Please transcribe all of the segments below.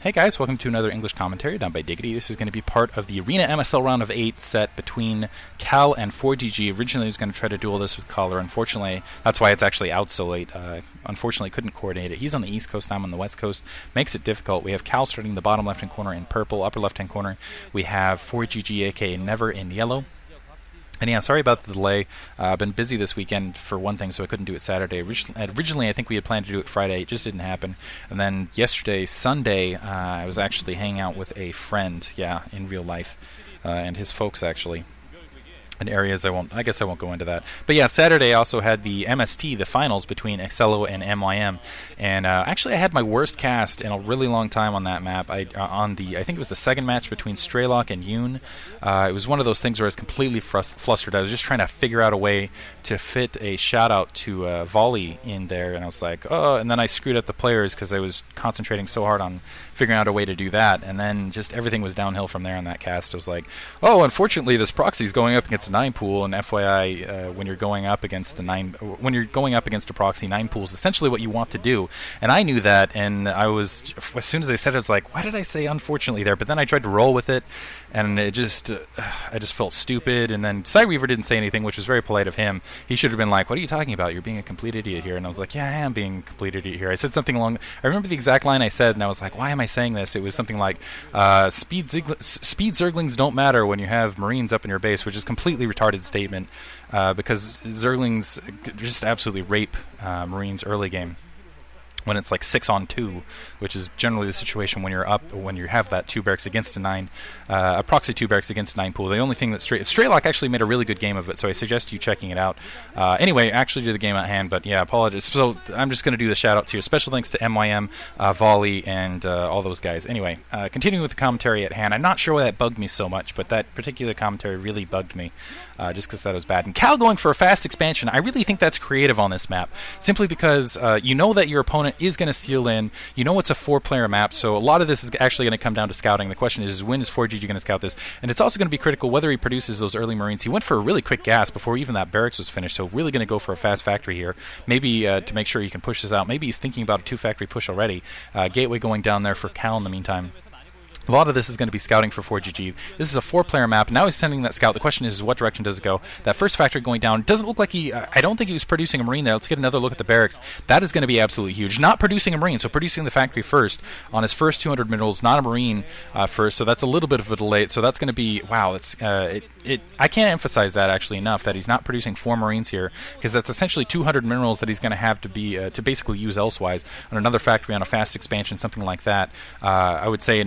Hey guys, welcome to another English commentary done by Diggity. This is going to be part of the Arena MSL round of 8 set between Cal and 4GG. Originally I was going to try to duel this with Caller. Unfortunately, that's why it's actually out so late. Unfortunately, couldn't coordinate it. He's on the East Coast, I'm on the West Coast. Makes it difficult. We have Cal starting the bottom left-hand corner in purple, upper left-hand corner. We have 4GG, aka Never, in yellow. And yeah, sorry about the delay. I've been busy this weekend for one thing, so I couldn't do it Saturday. Originally, I think we had planned to do it Friday. It just didn't happen. And then yesterday, Sunday, I was actually hanging out with a friend, in real life, and his folks, actually. In areas I guess I won't go into that. But yeah, Saturday I also had the MST, the finals between Excello and MYM. And actually I had my worst cast in a really long time on that map. I think it was the second match between Straylock and Yoon. It was one of those things where I was completely flustered. I was just trying to figure out a way to fit a shout out to Volley in there, and I was like, oh, and then I screwed up the players because I was concentrating so hard on figuring out a way to do that, and then just everything was downhill from there on that cast. I was like, oh, unfortunately this proxy is going up against a 9 pool, and FYI, when you're going up against a proxy, 9 pool is essentially what you want to do, and I knew that, and as soon as I said it, I was like, why did I say unfortunately there? But then I tried to roll with it, and I just felt stupid, and then Cyreaver didn't say anything, which was very polite of him. He should have been like, what are you talking about? You're being a complete idiot here. And I was like, yeah, I am being a complete idiot here. I said something along, I remember the exact line I said, and I was like, why am I saying this? It was something like, speed Zerglings don't matter when you have Marines up in your base, which is a completely retarded statement, because Zerglings just absolutely rape Marines early game. When it's like 6-on-2, which is generally the situation when you're up, when you have that 2 barracks against a 9, a proxy 2 barracks against a 9 pool. The only thing that Straylock actually made a really good game of it, so I suggest you checking it out. Anyway, actually do the game at hand, but yeah, apologies. So I'm just going to do the shout-outs here. Special thanks to MYM, Volley, and all those guys. Anyway, continuing with the commentary at hand. I'm not sure why that bugged me so much, but that particular commentary really bugged me, just because that was bad. And Cal going for a fast expansion, I really think that's creative on this map, simply because you know that your opponent is going to seal in. You know it's a 4-player map, so a lot of this is actually going to come down to scouting. The question is when is 4GG going to scout this? And it's also going to be critical whether he produces those early Marines. He went for a really quick gas before even that barracks was finished, so really going to go for a fast factory here. Maybe to make sure he can push this out. Maybe he's thinking about a 2-factory push already. Gateway going down there for Cal in the meantime. A lot of this is going to be scouting for 4GG. This is a 4-player map. Now he's sending that scout. The question is what direction does it go? That first factory going down doesn't look like I don't think he was producing a Marine there. Let's get another look at the barracks. That is going to be absolutely huge. Not producing a Marine, so producing the factory first on his first 200 minerals, not a Marine first. So that's a little bit of a delay. So that's going to be, wow, I can't emphasize that actually enough, that he's not producing 4 Marines here, because that's essentially 200 minerals that he's going to have to be to basically use elsewise on another factory on a fast expansion, something like that. I would say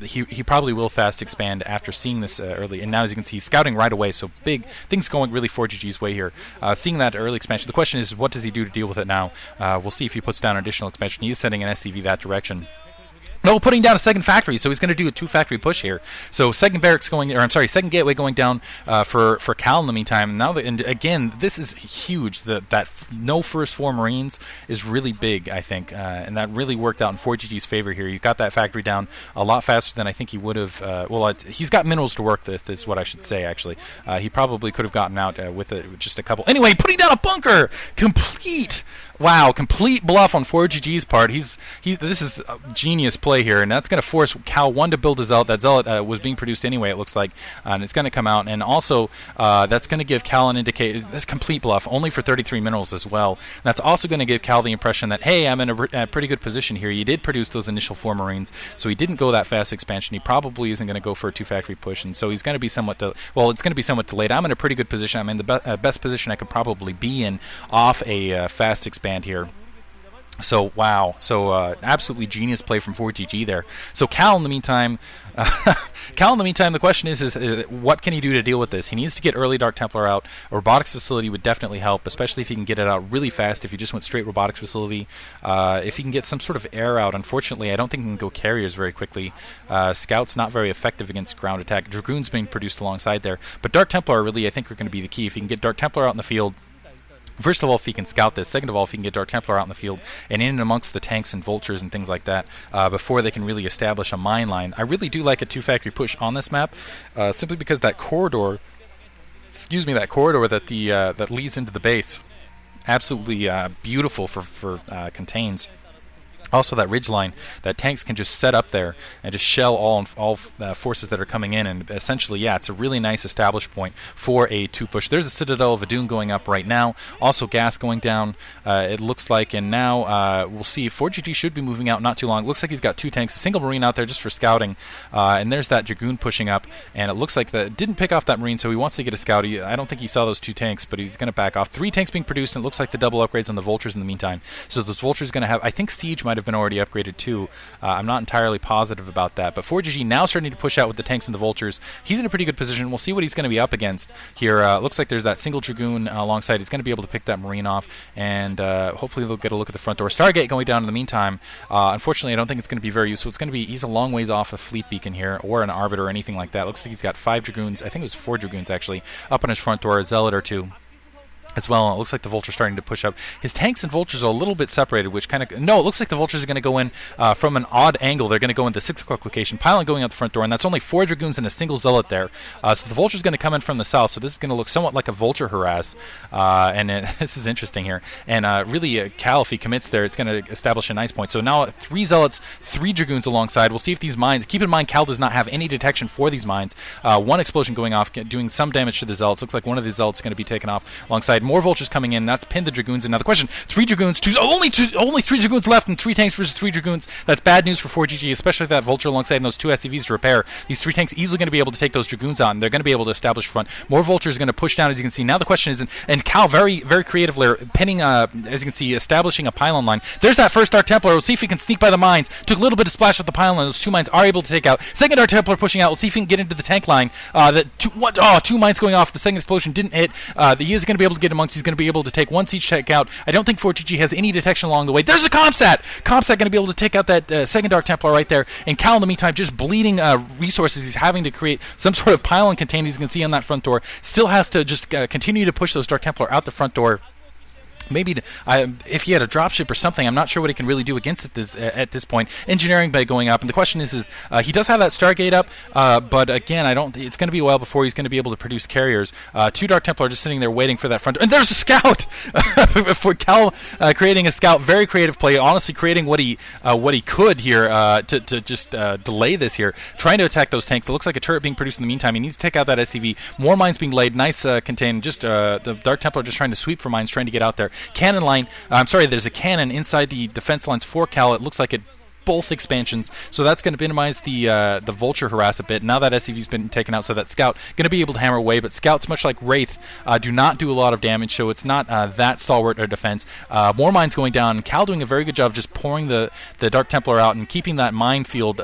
he probably will fast expand after seeing this early, and now as you can see, he's scouting right away, so big things going really 4GG's way here. Seeing that early expansion, the question is what does he do to deal with it now? We'll see if he puts down an additional expansion. He is sending an SCV that direction. No, putting down a second factory, so he's going to do a 2-factory push here. So second gateway going down for Cal in the meantime. Now, and again, this is huge. That no first 4 Marines is really big, I think, and that really worked out in 4GG's favor here. He got that factory down a lot faster than I think he would have. He's got minerals to work with, is what I should say, actually. He probably could have gotten out with just a couple. Anyway, putting down a bunker! Complete bluff on 4GG's part. This is a genius play here, and that's going to force Cal 1 to build a Zealot. That Zealot was being produced anyway, it looks like, and it's going to come out, and also that's going to give Cal an indication. This complete bluff, only for 33 minerals as well. And that's also going to give Cal the impression that, hey, I'm in a pretty good position here. You did produce those initial 4 Marines, so he didn't go that fast expansion. He probably isn't going to go for a 2-factory push, and so he's going to be it's going to be somewhat delayed. I'm in a pretty good position. I'm in the best position I could probably be in off a fast expansion here. So wow, absolutely genius play from 4GG there. So Cal in the meantime, the question is what can he do to deal with this? He needs to get early Dark Templar out. A robotics facility would definitely help, especially if he can get it out really fast. If he just went straight robotics facility, if he can get some sort of air out. Unfortunately, I don't think he can go carriers very quickly. Scout's not very effective against ground attack. Dragoon's being produced alongside there, but Dark Templar really, I think, are going to be the key. If he can get Dark Templar out in the field. First of all, if he can scout this. Second of all, if he can get Dark Templar out in the field and in and amongst the tanks and vultures and things like that before they can really establish a mine line. I really do like a 2-factory push on this map, simply because that corridor that leads into the base, absolutely beautiful for contains. Also, that ridge line that tanks can just set up there and just shell all forces that are coming in, and essentially, yeah, it's a really nice established point for a 2-push. There's a Citadel of Adun going up right now. Also, gas going down, it looks like, and now we'll see. 4GG should be moving out not too long. Looks like he's got 2 tanks, a single Marine out there just for scouting, and there's that Dragoon pushing up, and it looks like that didn't pick off that Marine, so he wants to get a scout. I don't think he saw those 2 tanks, but he's going to back off. 3 tanks being produced, and it looks like the double upgrades on the Vultures in the meantime. So those Vultures going to have, I think Siege might have been already upgraded too. I'm not entirely positive about that, but 4GG now starting to push out with the tanks and the Vultures. He's in a pretty good position. We'll see what he's going to be up against here. Looks like there's that single Dragoon alongside. He's going to be able to pick that Marine off, and hopefully they'll get a look at the front door. Stargate going down in the meantime. Unfortunately, I don't think it's going to be very useful. It's going to be, he's a long ways off a fleet beacon here, or an Arbiter or anything like that. Looks like he's got 5 Dragoons, I think it was 4 Dragoons actually, up on his front door, a Zealot or 2 as well. It looks like the Vulture's starting to push up. His tanks and Vultures are a little bit separated, which kind of... No, it looks like the Vultures are going to go in from an odd angle. They're going to go into 6 o'clock location. Pylon going out the front door, and that's only 4 Dragoons and a single Zealot there. So the Vulture's going to come in from the south, so this is going to look somewhat like a Vulture harass. This is interesting here. And really, Cal, if he commits there, it's going to establish a nice point. So now 3 Zealots, 3 Dragoons alongside. We'll see if these mines... Keep in mind, Cal does not have any detection for these mines. 1 explosion going off, doing some damage to the Zealots. Looks like one of the Zealots is going to be taken off alongside. More Vultures coming in. That's pinned the Dragoons. And now the question, 3 Dragoons, only 3 Dragoons left, and 3 tanks versus 3 Dragoons. That's bad news for 4GG, especially that Vulture alongside and those 2 SCVs to repair. These 3 tanks easily going to be able to take those Dragoons out, and they're going to be able to establish front. More Vultures are going to push down, as you can see. Now the question is, and Cal very, very creatively pinning, as you can see, establishing a pylon line. There's that first Dark Templar. We'll see if he can sneak by the mines. Took a little bit of splash with the pylon line. Those 2 mines are able to take out. Second Dark Templar pushing out. We'll see if he can get into the tank line. 2 mines going off. The second explosion didn't hit. He is going to be able to get amongst. He's going to be able to take 1 siege check out. I don't think 4GG has any detection along the way. There's a Comsat! Comsat going to be able to take out that second Dark Templar right there. And Cal, in the meantime, just bleeding resources. He's having to create some sort of pylon container, as you can see on that front door. Still has to just continue to push those Dark Templar out the front door. Maybe if he had a dropship or something, I'm not sure what he can really do against it at this point. Engineering by going up, and the question is he does have that Stargate up, but again, it's going to be a while before he's going to be able to produce carriers. 2 Dark Templar are just sitting there waiting for that front door. And there's a scout! For Cal creating a scout, very creative play, honestly creating what he could here to just delay this here, trying to attack those tanks. It looks like a turret being produced in the meantime. He needs to take out that SCV. More mines being laid, nice contain. Just the Dark Templar just trying to sweep for mines, trying to get out there. Cannon line, there's a cannon inside the defense lines for Cal. It looks like it both expansions, so that's going to minimize the Vulture harass a bit. Now that SCV's been taken out, so that Scout going to be able to hammer away, but Scouts, much like Wraith, do not do a lot of damage, so it's not that stalwart a defense. More mines going down, Cal doing a very good job just pouring the Dark Templar out and keeping that minefield